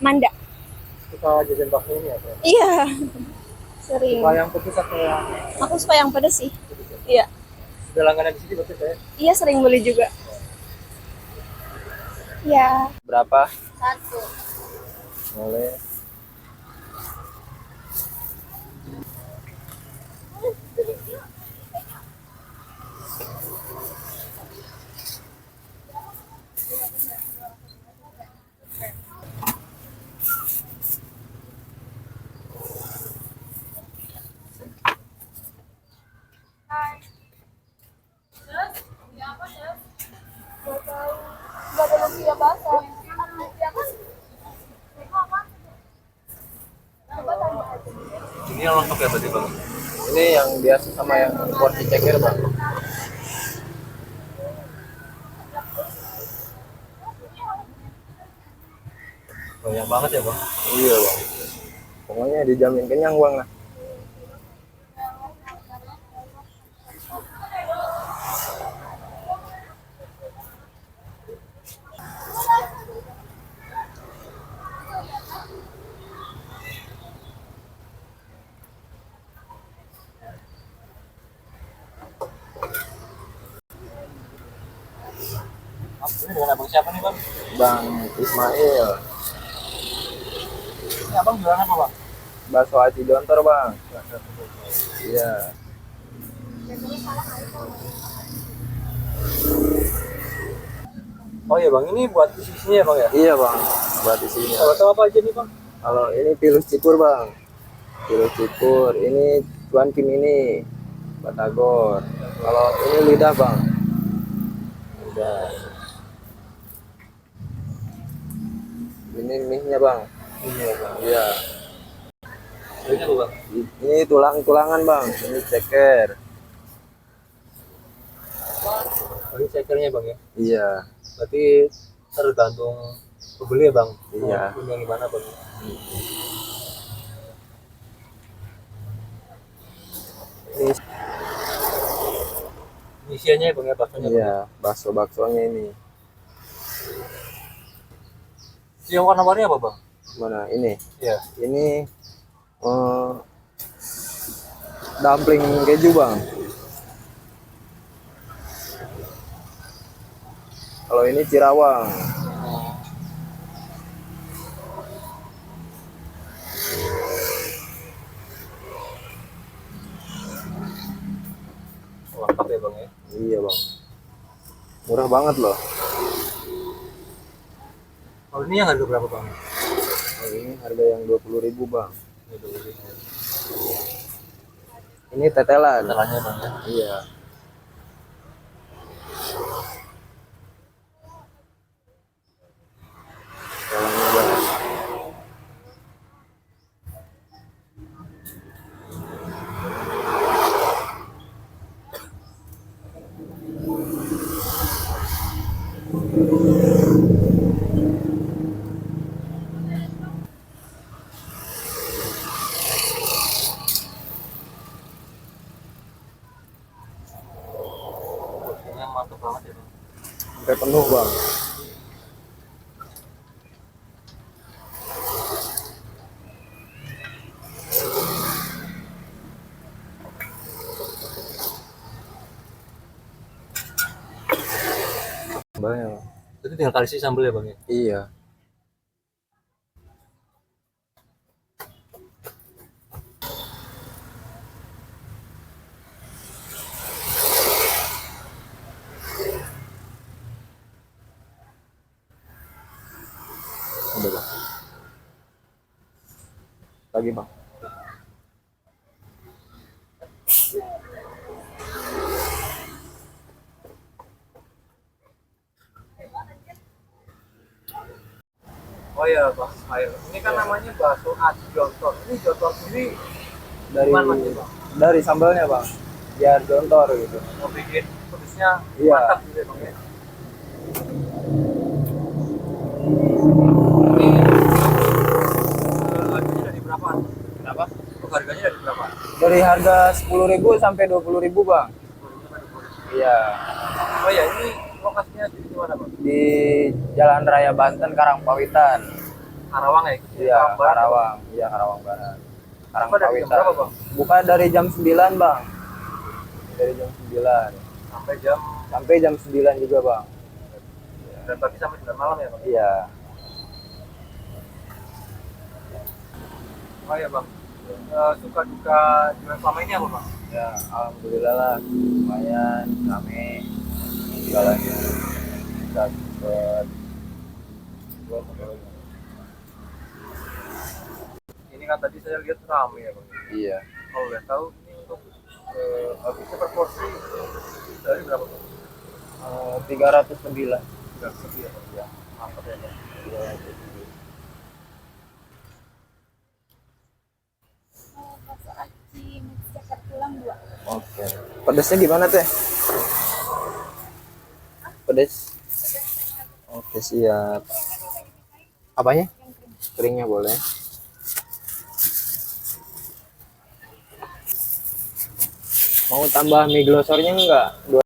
Manda. Suka jajan bakso ini ya? Iya, sering. Suka yang pedes atau yang Aku suka yang pedas sih. pedes ya? Iya. Sudah langganan di sini berarti saya? Iya, sering beli juga. Iya. Berapa? Satu. Boleh. Gak ada lumpia basah. Ini yang lengkap ya berarti bang? Ini yang biasa sama yang porsi ceker bang. Banyak banget ya bang? Iya bang. Pokoknya dijamin kenyang bang lah. Ini dengan abang siapa nih bang? Bang Ismail. Ini abang jualan apa bang? Bakso aci jontor bang. Iya. Oh iya bang, ini buat isinya ya bang ya? Iya bang, buat isinya. Kalau apa aja nih bang? Kalau ini pilus cikur bang, pilus cikur. Ini cuan kim ini, batagor. Kalau ini lidah bang, lidah. Ini mie-nya bang. Iya bang. Iya. Ini apa bang? Ini tulang-tulangan bang. Ini ceker. Oh, ini cekernya bang ya? Iya. Berarti tergantung pembeli ya bang? Iya. Punya gimana bang? Ini isiannya bang ya, baksonya? Iya, bakso-baksonya ini. Yang warna-warni apa bang? Mana ini? Iya. Ini dumpling keju bang. Kalau ini cirawang. Lengkap ya bang ya? Iya bang. Murah banget loh. Kalau ini yang harga berapa bang? Ini harga yang 20.000 bang. 20.000. Ini tetelan. Tetelannya bang ya? Iya. Tetelannya bang. Mantap banget ya bang. Sampai penuh bang. Banyak. Itu tinggal kasih sambal ya bang ya? Iya. Udah bang. Lagi bang. Oh iya bang, air. Ini kan namanya bakso aci jontor. Ini jontor sendiri dari mana bang? Dari sambalnya bang, biar jontor gitu. Mau bikin pedesnya mantap gitu ya bang ya. Ini harganya dari berapa? Kenapa? Harganya dari berapa? Dari harga 10.000 sampai 20.000 bang. Iya. Oh ya, ini lokasinya di mana bang? Di Jalan Raya Banten, Karangpawitan. Karawang ya? Iya, Karawang. Iya, Karawang Barat. Buka dari jam Karangpawitan. berapa, Bang? Buka dari jam 9, Bang. Dari jam 9 Sampai jam sampai jam 9 juga, Bang. 9 pagi sampai 9 malam ya, Bang? Iya. Oh ya, Bang. Suka duka jualan selama ini apa, Bang? Ya, alhamdulillah lah. Lumayan rame jualannya. Bisa cepet. Ini kan tadi saya lihat ramai ya, Bang. Iya. Kalau boleh tahu ini untuk habisnya per porsi dari berapa, Bang? 309. Enggak lebih ya, Bang? Iya. Mantap ya, Bang. 309. Bakso aci mix ceker tulang 2. Oke. Pedesnya gimana teh? Pedes. Oke, siap. Apanya? Keringnya boleh. Mau tambah mie glosornya enggak? Dua.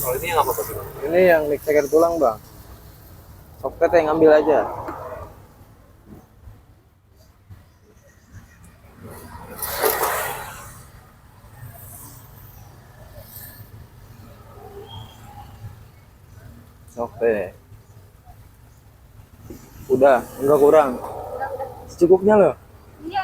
Kalau ini yang apa, Bang? Ini yang mix ceker tulang, Bang. Sok teh ngambil aja. Sok teh. Udah, enggak kurang. Secukupnya loh. Iya.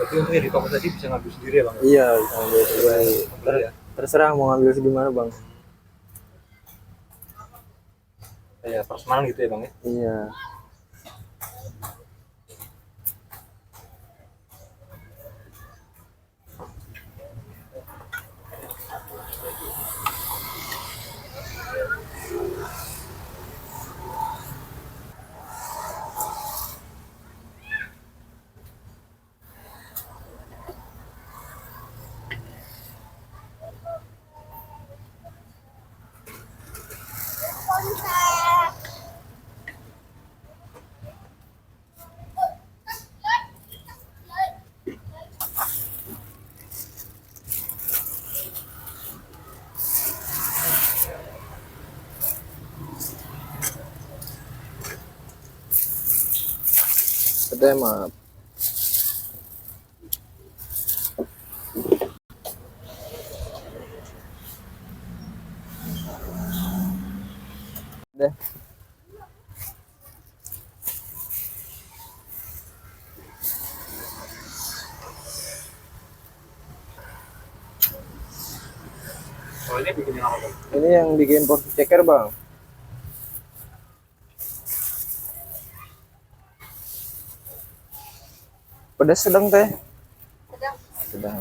Berarti untungnya di toko tadi bisa ngambil sendiri ya, Bang? Iya, bisa ngambil sendiri. Ya. Terserah mau ngambil segimana, Bang. Kayak persemanan gitu ya, Bang ya? Iya. Teh maaf. Deh. Kalau ini bikin yang apa, Bang? Ini yang bikin porsi ceker, Bang. Pedas sedang teh? Sedang. Sedang.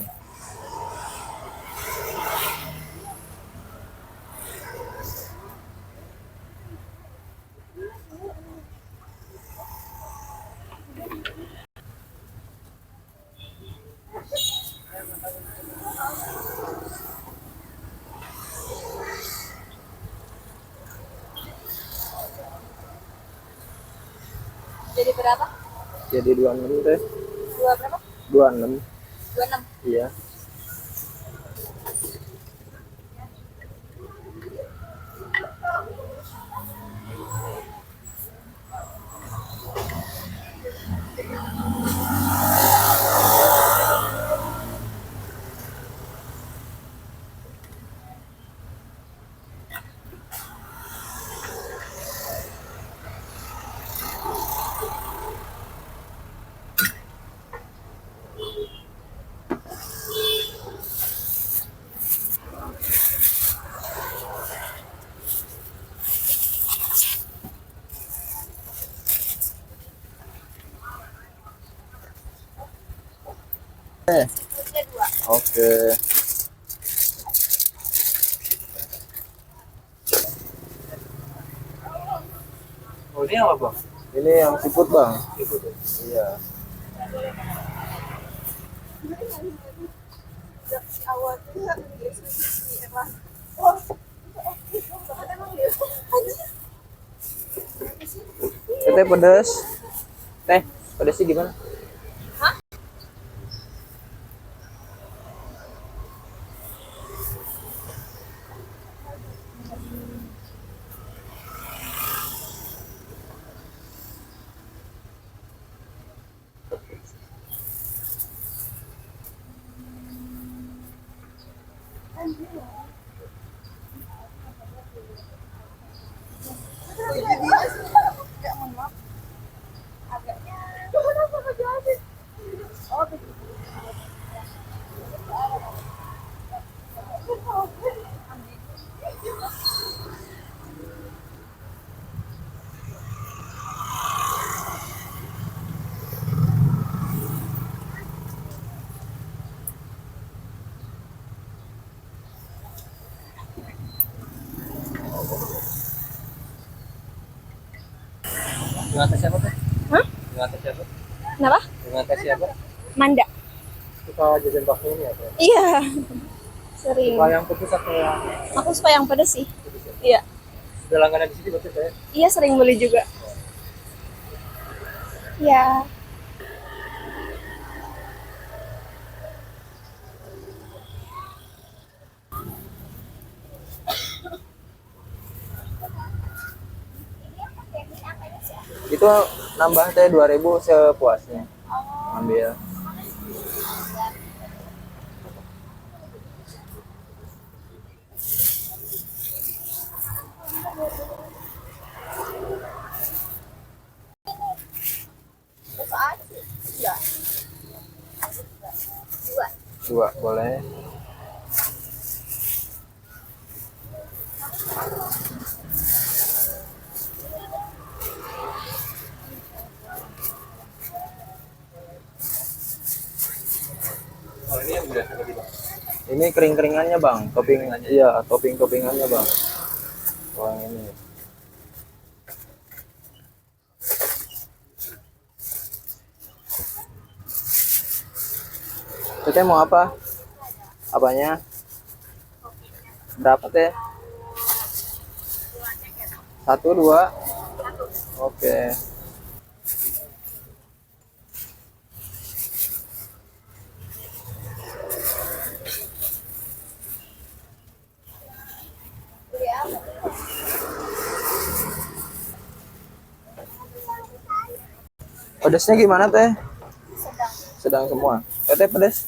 Jadi berapa? Jadi 26 teh. 2 berapa? 26. 26. Iya. Terusnya 2. Oke. Oh, ini apa, Bang? Ini yang seafood, Bang. Seafood ya? Iya. Si awal tuh si emang. Oh. Emang dia. Teh pedas. Teh, pedasnya gimana? Enggak, mohon maaf. Agaknya. Kenapa enggak jelasin? Oh, begitu. Dengan tes siapa tuh? Hah? Dengan tes siapa? Kenapa? Dengan tes siapa? Manda. Suka jajan bakso ini ya? Bang? Iya. Sering. Suka yang pedes atau yang Aku suka yang pedas sih. pedes ya? Iya. Sudah langganan di sini berarti saya? Iya, sering beli juga. Iya. Itu nambah teh 2.000 sepuasnya. Ambil. Dua boleh. Oh, ini yang biasa tadi, Bang. Ini kering-keringannya, Bang. Topping, iya, topping-toppingannya, Bang. Oh, yang ini. Teteh mau apa? Apanya? Berapa teh? 1, 2. Oke. Pedasnya gimana teh? Sedang semua. Teteh pedas?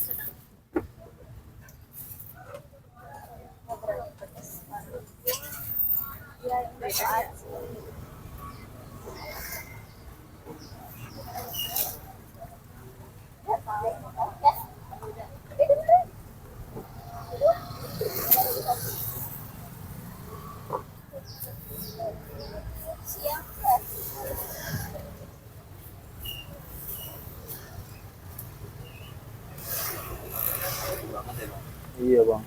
Iya, Bang.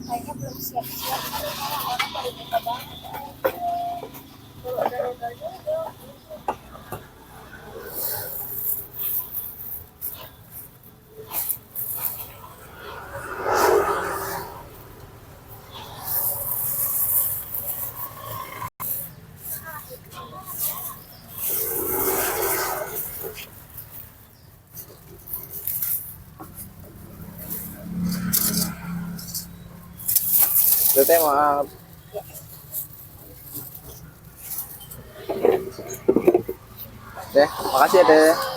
Kayaknya belum siap-siap karena orang baru buka banget. Kalau ada rodanya udah. Teh maaf. Deh, makasih ya Teh.